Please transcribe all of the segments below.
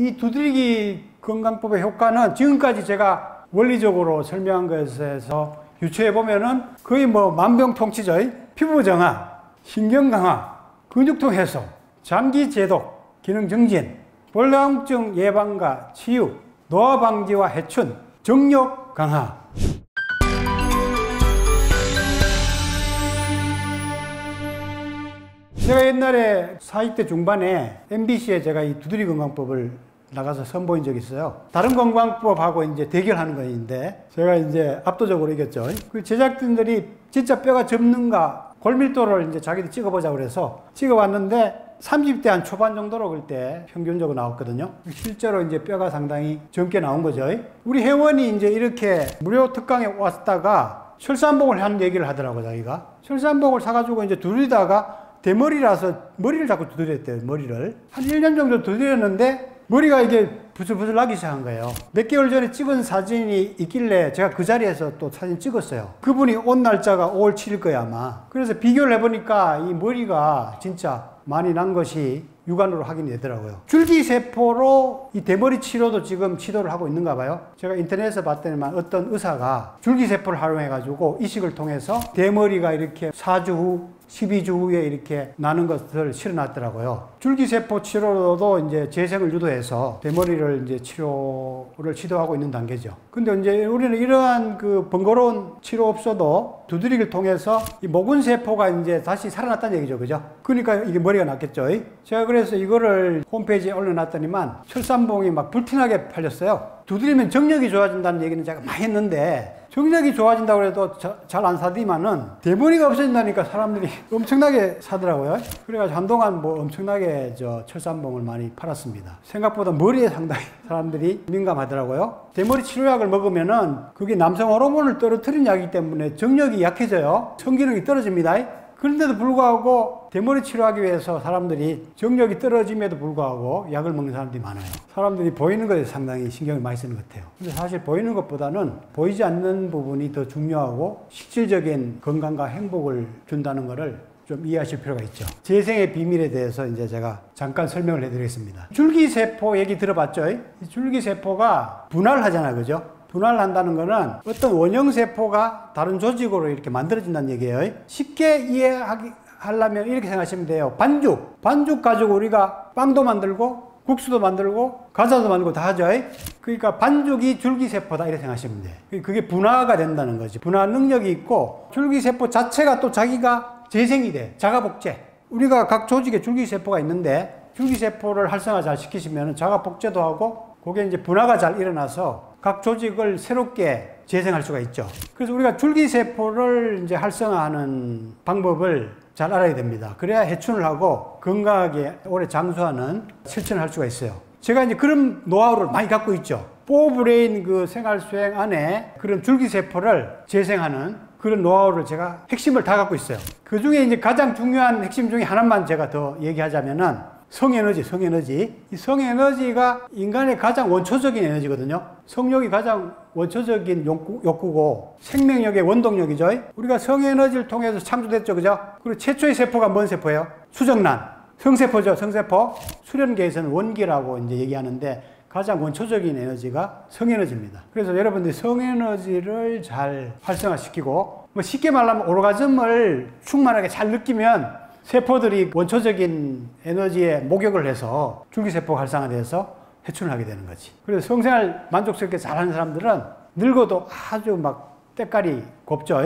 이 두드리기 건강법의 효과는 지금까지 제가 원리적으로 설명한 것에서 유추해 보면은 거의 뭐 만병통치죠. 피부 정화, 신경 강화, 근육통 해소, 장기 제독, 기능 증진, 볼감증 예방과 치유, 노화 방지와 해춘, 정력 강화. 제가 옛날에 40대 중반에 MBC에 제가 이 두드리 건강법을 나가서 선보인 적이 있어요. 다른 건강법하고 이제 대결하는 거인데 제가 이제 압도적으로 이겼죠. 그 제작진들이 진짜 뼈가 접는가 골밀도를 이제 자기들 찍어보자고 그래서 찍어봤는데 30대 한 초반 정도로 그때 평균적으로 나왔거든요. 실제로 이제 뼈가 상당히 젊게 나온 거죠. 우리 회원이 이제 이렇게 무료 특강에 왔다가 철산봉을 한 얘기를 하더라고, 자기가. 철산봉을 사가지고 이제 두드리다가 대머리라서 머리를 자꾸 두드렸대요, 머리를. 한 1년 정도 두드렸는데 머리가 이게 부슬부슬 나기 시작한 거예요. 몇 개월 전에 찍은 사진이 있길래 제가 그 자리에서 또 사진 찍었어요. 그분이 온 날짜가 5월 7일 거예요, 아마. 그래서 비교를 해보니까 이 머리가 진짜 많이 난 것이 육안으로 확인이 되더라고요. 줄기세포로 이 대머리 치료도 지금 시도를 하고 있는가 봐요. 제가 인터넷에서 봤더니만 어떤 의사가 줄기세포를 활용해가지고 이식을 통해서 대머리가 이렇게 4주 후 12주 후에 이렇게 나는 것을 실어놨더라고요. 줄기세포 치료로도 이제 재생을 유도해서 대머리를 이제 치료를 시도하고 있는 단계죠. 근데 이제 우리는 이러한 그 번거로운 치료 없어도 두드리기를 통해서 이 모근세포가 이제 다시 살아났다는 얘기죠. 그죠? 그러니까 이게 머리가 났겠죠. 제가 그래서 이거를 홈페이지에 올려놨더니만 철산봉이 막 불티나게 팔렸어요. 두드리면 정력이 좋아진다는 얘기는 제가 많이 했는데 정력이 좋아진다고 해도 잘 안 사더니만은 대머리가 없어진다니까 사람들이 엄청나게 사더라고요. 그래가지고 한동안 뭐 엄청나게 철산봉을 많이 팔았습니다. 생각보다 머리에 상당히 사람들이 민감하더라고요. 대머리 치료약을 먹으면은 그게 남성 호르몬을 떨어뜨리는 약이기 때문에 정력이 약해져요. 성기능이 떨어집니다. 그런데도 불구하고 대머리 치료하기 위해서 사람들이 정력이 떨어짐에도 불구하고 약을 먹는 사람들이 많아요. 사람들이 보이는 것에 상당히 신경을 많이 쓰는 것 같아요. 근데 사실 보이는 것보다는 보이지 않는 부분이 더 중요하고 실질적인 건강과 행복을 준다는 것을 좀 이해하실 필요가 있죠. 재생의 비밀에 대해서 이제 제가 잠깐 설명을 해드리겠습니다. 줄기세포 얘기 들어봤죠? 이 줄기세포가 분할을 하잖아요. 그죠? 분할을 한다는 거는 어떤 원형세포가 다른 조직으로 이렇게 만들어진다는 얘기예요. 쉽게 이해하려면 이렇게 생각하시면 돼요. 반죽 가지고 우리가 빵도 만들고 국수도 만들고 과자도 만들고 다 하죠. 그러니까 반죽이 줄기세포다 이렇게 생각하시면 돼요. 그게 분화가 된다는 거지. 분화 능력이 있고 줄기세포 자체가 또 자기가 재생이 돼. 자가복제. 우리가 각 조직에 줄기세포가 있는데 줄기세포를 활성화 잘 시키시면 자가복제도 하고 그게 이제 분화가 잘 일어나서 각 조직을 새롭게 재생할 수가 있죠. 그래서 우리가 줄기세포를 이제 활성화하는 방법을 잘 알아야 됩니다. 그래야 해춘을 하고 건강하게 오래 장수하는 실천을 할 수가 있어요. 제가 이제 그런 노하우를 많이 갖고 있죠. 포브레인 그 생활수행 안에 그런 줄기세포를 재생하는 그런 노하우를 제가 핵심을 다 갖고 있어요. 그 중에 이제 가장 중요한 핵심 중에 하나만 제가 더 얘기하자면은 성에너지. 이 성에너지가 인간의 가장 원초적인 에너지거든요. 성욕이 가장 원초적인 욕구고 생명력의 원동력이죠. 우리가 성에너지를 통해서 창조됐죠. 그죠? 그리고 최초의 세포가 뭔 세포예요? 수정란. 성세포죠. 성세포. 수련계에서는 원기라고 이제 얘기하는데 가장 원초적인 에너지가 성에너지입니다. 그래서 여러분들이 성에너지를 잘 활성화시키고 뭐 쉽게 말하면 오르가즘을 충만하게 잘 느끼면 세포들이 원초적인 에너지에 목욕을 해서 줄기세포가 활성화돼서 해춘을 하게 되는 거지. 그래서 성생활 만족스럽게 잘하는 사람들은 늙어도 아주 막 때깔이 곱죠.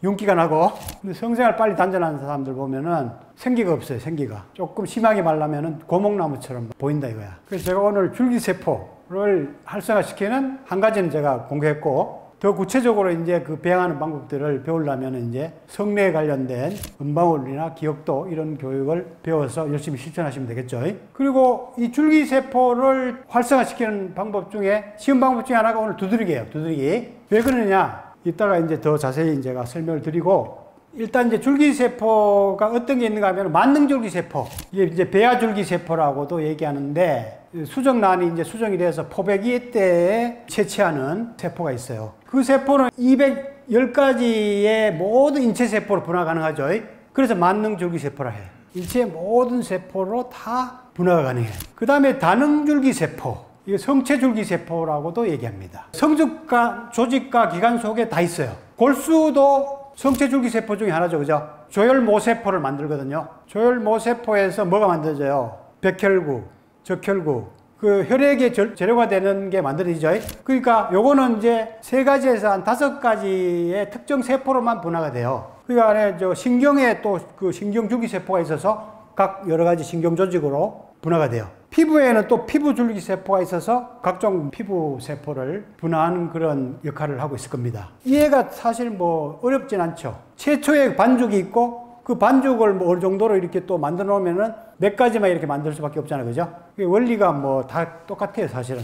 윤기가 나고. 근데 성생활 빨리 단전하는 사람들 보면은 생기가 없어요. 생기가. 조금 심하게 말하면은 고목나무처럼 보인다 이거야. 그래서 제가 오늘 줄기세포를 활성화시키는 한 가지는 제가 공개했고 더 구체적으로 이제 그 배양하는 방법들을 배우려면 이제 성내에 관련된 음방원리나 기억도 이런 교육을 배워서 열심히 실천하시면 되겠죠. 그리고 이 줄기세포를 활성화시키는 방법 중에 쉬운 방법 중에 하나가 오늘 두드리기예요. 두드리기. 왜 그러느냐? 이따가 이제 더 자세히 제가 설명을 드리고 일단 이제 줄기세포가 어떤 게 있는가 하면 만능줄기세포. 이게 이제 배아줄기세포라고도 얘기하는데 수정란이 이제 수정이 돼서 포배기 때에 채취하는 세포가 있어요. 그 세포는 210가지의 모든 인체세포로 분화 가능하죠. 그래서 만능줄기세포라 해. 인체의 모든 세포로 다 분화가 가능해요. 그 다음에 다능줄기세포, 이거 성체줄기세포라고도 얘기합니다. 성죽과 조직과 기관 속에 다 있어요. 골수도 성체줄기세포 중에 하나죠. 그죠? 조혈모세포를 만들거든요. 조혈모세포에서 뭐가 만들어져요? 백혈구, 적혈구, 그 혈액의 재료가 되는 게 만들어지죠. 그러니까 요거는 이제 3가지에서 한 5가지의 특정 세포로만 분화가 돼요. 그 안에 신경에 또 그 신경줄기세포가 있어서 각 여러 가지 신경조직으로 분화가 돼요. 피부에는 또 피부줄기세포가 있어서 각종 피부세포를 분화하는 그런 역할을 하고 있을 겁니다. 이해가 사실 뭐 어렵진 않죠. 최초의 반죽이 있고 그 반죽을 뭐 어느 정도로 이렇게 또 만들어 놓으면은 몇 가지만 이렇게 만들 수밖에 없잖아요. 그죠? 원리가 뭐 다 똑같아요, 사실은.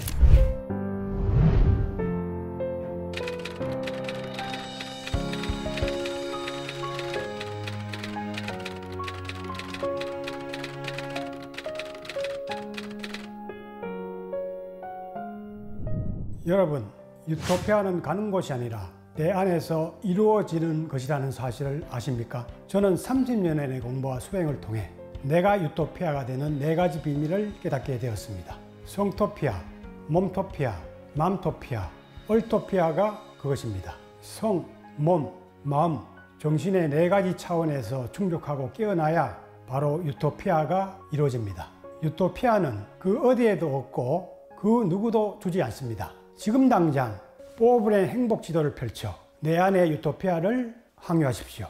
여러분, 유토피아는 가는 곳이 아니라 내 안에서 이루어지는 것이라는 사실을 아십니까? 저는 30년의 공부와 수행을 통해 내가 유토피아가 되는 4가지 비밀을 깨닫게 되었습니다. 성토피아, 몸토피아, 맘토피아, 얼토피아가 그것입니다. 성, 몸, 마음, 정신의 4가지 차원에서 충족하고 깨어나야 바로 유토피아가 이루어집니다. 유토피아는 그 어디에도 없고 그 누구도 주지 않습니다. 지금 당장 포브레인 행복 지도를 펼쳐 내 안의 유토피아를 항유하십시오.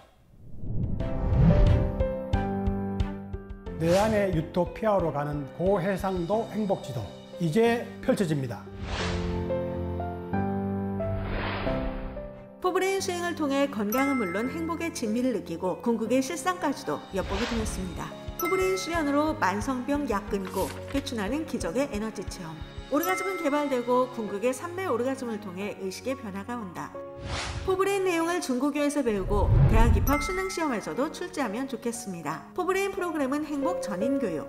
내 안의 유토피아로 가는 고해상도 행복 지도, 이제 펼쳐집니다. 포브레인 수행을 통해 건강은 물론 행복의 진미를 느끼고 궁극의 실상까지도 엿보게 되었습니다. 포브레인 수련으로 만성병 약 끊고 회춘하는 기적의 에너지 체험. 오르가즘은 개발되고 궁극의 3배 오르가즘을 통해 의식의 변화가 온다. 포브레인 내용을 중고교에서 배우고 대학 입학 수능 시험에서도 출제하면 좋겠습니다. 포브레인 프로그램은 행복 전인 교육.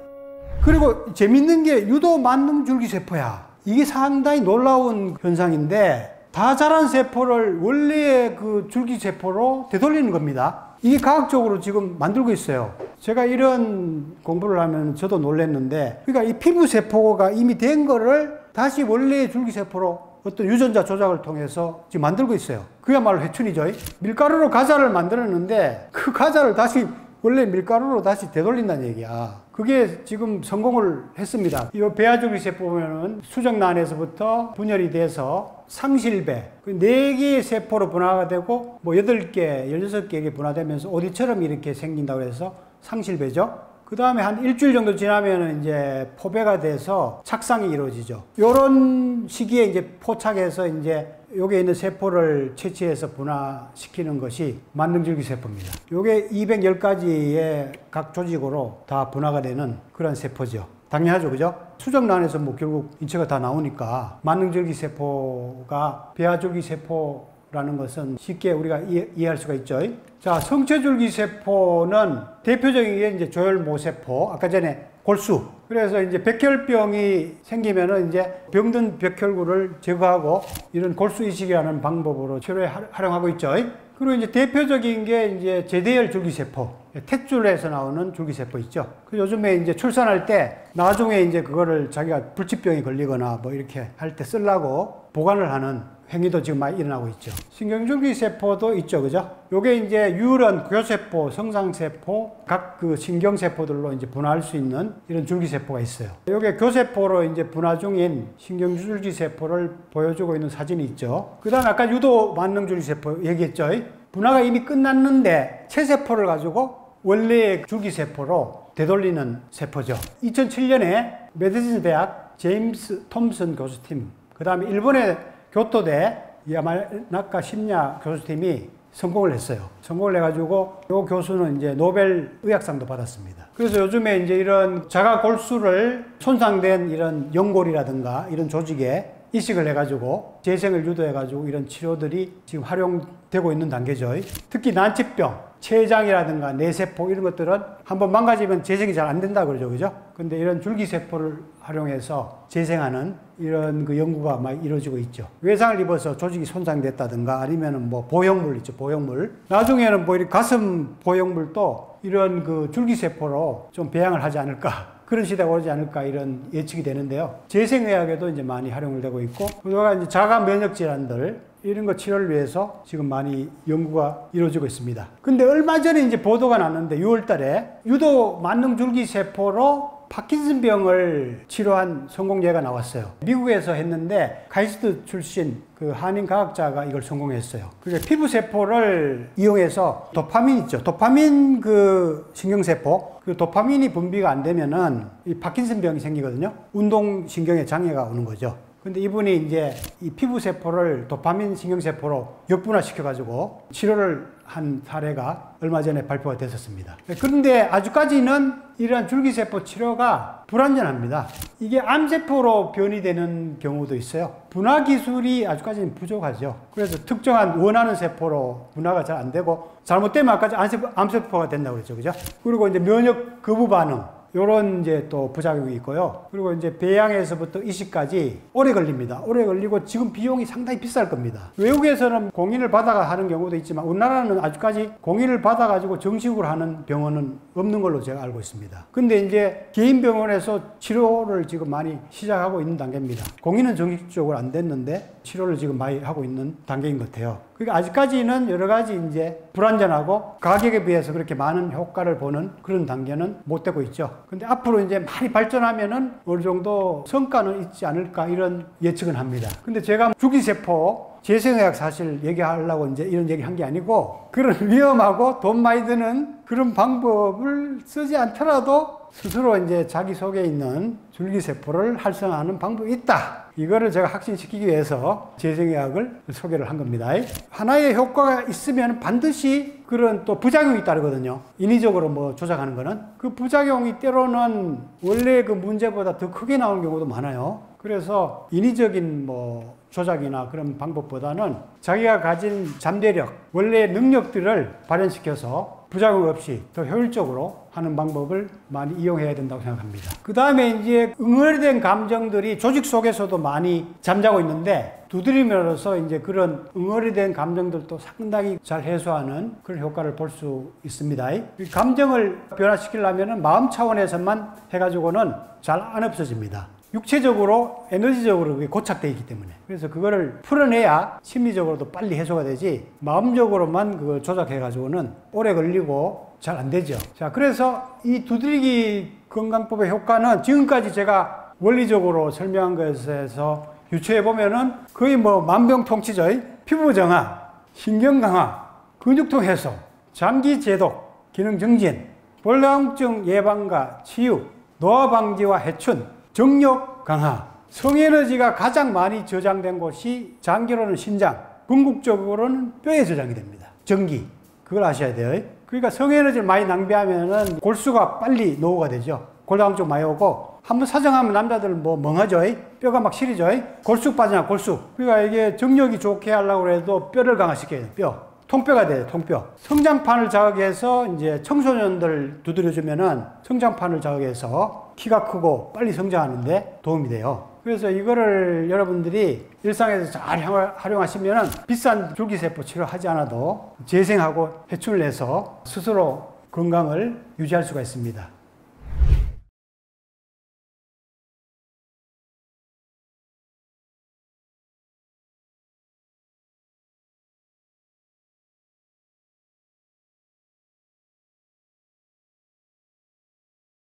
그리고 재밌는 게 유도 만능 줄기세포야. 이게 상당히 놀라운 현상인데 다 자란 세포를 원래의 그 줄기세포로 되돌리는 겁니다. 이게 과학적으로 지금 만들고 있어요. 제가 이런 공부를 하면 저도 놀랐는데, 그러니까 이 피부세포가 이미 된 거를 다시 원래의 줄기세포로 어떤 유전자 조작을 통해서 지금 만들고 있어요. 그야말로 회춘이죠. 밀가루로 과자를 만들었는데 그 과자를 다시 원래 밀가루로 다시 되돌린다는 얘기야. 그게 지금 성공을 했습니다. 이 배아줄기세포 보면은 수정란에서부터 분열이 돼서 상실배, 4개의 세포로 분화가 되고 뭐 8개, 16개에게 분화되면서 어디처럼 이렇게 생긴다고 해서 상실배죠. 그 다음에 한 일주일 정도 지나면 이제 포배가 돼서 착상이 이루어지죠. 요런 시기에 이제 포착해서 이제 여기에 있는 세포를 채취해서 분화시키는 것이 만능줄기세포입니다. 요게 210가지의 각 조직으로 다 분화가 되는 그런 세포죠. 당연하죠, 그죠? 수정란에서 뭐 결국 인체가 다 나오니까 만능줄기세포가 배아줄기세포라는 것은 쉽게 우리가 이해할 수가 있죠. 자, 성체줄기세포는 대표적인 게 이제 조혈모세포, 아까 전에 골수. 그래서 이제 백혈병이 생기면은 이제 병든 백혈구를 제거하고 이런 골수 이식이라는 방법으로 치료에 활용하고 있죠. 그리고 이제 대표적인 게 이제 제대혈 줄기세포, 탯줄에서 나오는 줄기세포 있죠. 그 요즘에 이제 출산할 때 나중에 이제 그거를 자기가 불치병이 걸리거나 뭐 이렇게 할 때 쓰려고 보관을 하는 행위도 지금 많이 일어나고 있죠. 신경줄기세포도 있죠, 그죠? 요게 이제 유런, 교세포, 성장세포, 각 그 신경세포들로 이제 분화할 수 있는 이런 줄기세포가 있어요. 요게 교세포로 이제 분화 중인 신경줄기세포를 보여주고 있는 사진이 있죠. 그 다음에 아까 유도 만능줄기세포 얘기했죠. 분화가 이미 끝났는데 체세포를 가지고 원래의 줄기세포로 되돌리는 세포죠. 2007년에 메디슨 대학 제임스 톰슨 교수팀, 그 다음에 일본의 교토대 야마나카 심야 교수팀이 성공을 했어요. 성공을 해가지고 이 교수는 이제 노벨 의학상도 받았습니다. 그래서 요즘에 이제 이런 자가 골수를 손상된 이런 연골이라든가 이런 조직에 이식을 해가지고 재생을 유도해가지고 이런 치료들이 지금 활용되고 있는 단계죠. 특히 난치병, 췌장이라든가 뇌세포 이런 것들은 한번 망가지면 재생이 잘 안 된다 그러죠. 그죠? 근데 이런 줄기세포를 활용해서 재생하는 이런 그 연구가 많이 이루어지고 있죠. 외상을 입어서 조직이 손상됐다든가 아니면은 뭐 보형물 있죠. 보형물. 나중에는 뭐 가슴 보형물도 이런 그 줄기세포로 좀 배양을 하지 않을까. 그런 시대가 오지 않을까 이런 예측이 되는데요. 재생의학에도 이제 많이 활용을 되고 있고, 그동안 이제 자가 면역 질환들 이런 거 치료를 위해서 지금 많이 연구가 이루어지고 있습니다. 근데 얼마 전에 이제 보도가 났는데 6월 달에 유도 만능 줄기세포로 파킨슨병을 치료한 성공例가 나왔어요. 미국에서 했는데 카이스트 출신 그 한인 과학자가 이걸 성공했어요. 그게 피부세포를 이용해서 도파민 있죠. 도파민 그 신경세포, 그 도파민이 분비가 안 되면은 이 파킨슨병이 생기거든요. 운동신경에 장애가 오는 거죠. 근데 이분이 이제 이 피부세포를 도파민 신경세포로 역분화시켜가지고 치료를 한 사례가 얼마 전에 발표가 됐었습니다. 그런데 아직까지는 이러한 줄기세포 치료가 불완전합니다. 이게 암세포로 변이되는 경우도 있어요. 분화 기술이 아직까지는 부족하죠. 그래서 특정한 원하는 세포로 분화가 잘 안 되고 잘못되면 아까 암세포가 된다고 그랬죠. 그죠? 그리고 이제 면역 거부 반응. 요런 이제 또 부작용이 있고요. 그리고 이제 배양에서부터 이식까지 오래 걸립니다. 오래 걸리고 지금 비용이 상당히 비쌀 겁니다. 외국에서는 공인을 받아가 하는 경우도 있지만 우리나라는 아직까지 공인을 받아가지고 정식으로 하는 병원은 없는 걸로 제가 알고 있습니다. 근데 이제 개인 병원에서 치료를 지금 많이 시작하고 있는 단계입니다. 공인은 정식적으로 안 됐는데 치료를 지금 많이 하고 있는 단계인 것 같아요. 그러니까 아직까지는 여러 가지 이제 불완전하고 가격에 비해서 그렇게 많은 효과를 보는 그런 단계는 못 되고 있죠. 근데 앞으로 이제 많이 발전하면은 어느 정도 성과는 있지 않을까 이런 예측은 합니다. 근데 제가 줄기세포 재생의학 사실 얘기하려고 이제 이런 얘기 한 게 아니고 그런 위험하고 돈 많이 드는 그런 방법을 쓰지 않더라도 스스로 이제 자기 속에 있는 줄기세포를 활성화하는 방법이 있다. 이거를 제가 확신시키기 위해서 재생의학을 소개를 한 겁니다. 하나의 효과가 있으면 반드시 그런 또 부작용이 따르거든요. 인위적으로 뭐 조작하는 거는. 그 부작용이 때로는 원래 그 문제보다 더 크게 나오는 경우도 많아요. 그래서 인위적인 뭐 조작이나 그런 방법보다는 자기가 가진 잠재력, 원래 능력들을 발현시켜서 부작용 없이 더 효율적으로 하는 방법을 많이 이용해야 된다고 생각합니다. 그 다음에 이제 응어리된 감정들이 조직 속에서도 많이 잠자고 있는데 두드림으로써 이제 그런 응어리된 감정들도 상당히 잘 해소하는 그런 효과를 볼 수 있습니다. 이 감정을 변화시키려면 마음 차원에서만 해가지고는 잘 안 없어집니다. 육체적으로, 에너지적으로 그게 고착되어 있기 때문에. 그래서 그거를 풀어내야 심리적으로도 빨리 해소가 되지, 마음적으로만 그걸 조작해가지고는 오래 걸리고 잘 안 되죠. 자, 그래서 이 두드리기 건강법의 효과는 지금까지 제가 원리적으로 설명한 것에서 유추해보면은 거의 뭐 만병통치죠. 피부 정화, 신경 강화, 근육통 해소, 장기 제독, 기능 증진, 볼감증 예방과 치유, 노화 방지와 해춘, 정력 강화, 성에너지가 가장 많이 저장된 곳이 장기로는 신장, 궁극적으로는 뼈에 저장이 됩니다. 전기, 그걸 아셔야 돼요. 그러니까 성에너지를 많이 낭비하면은 골수가 빨리 노후가 되죠. 골다공증 많이 오고, 한번 사정하면 남자들 뭐 멍하죠. 뼈가 막 시리죠. 골수 빠지나 골수. 그러니까 이게 정력이 좋게 하려고 해도 뼈를 강화시켜야 돼요. 뼈. 통뼈가 돼요, 통뼈. 성장판을 자극해서 이제 청소년들 두드려주면은 성장판을 자극해서 키가 크고 빨리 성장하는데 도움이 돼요. 그래서 이거를 여러분들이 일상에서 잘 활용하시면은 비싼 줄기세포 치료하지 않아도 재생하고 해충을 내서 스스로 건강을 유지할 수가 있습니다.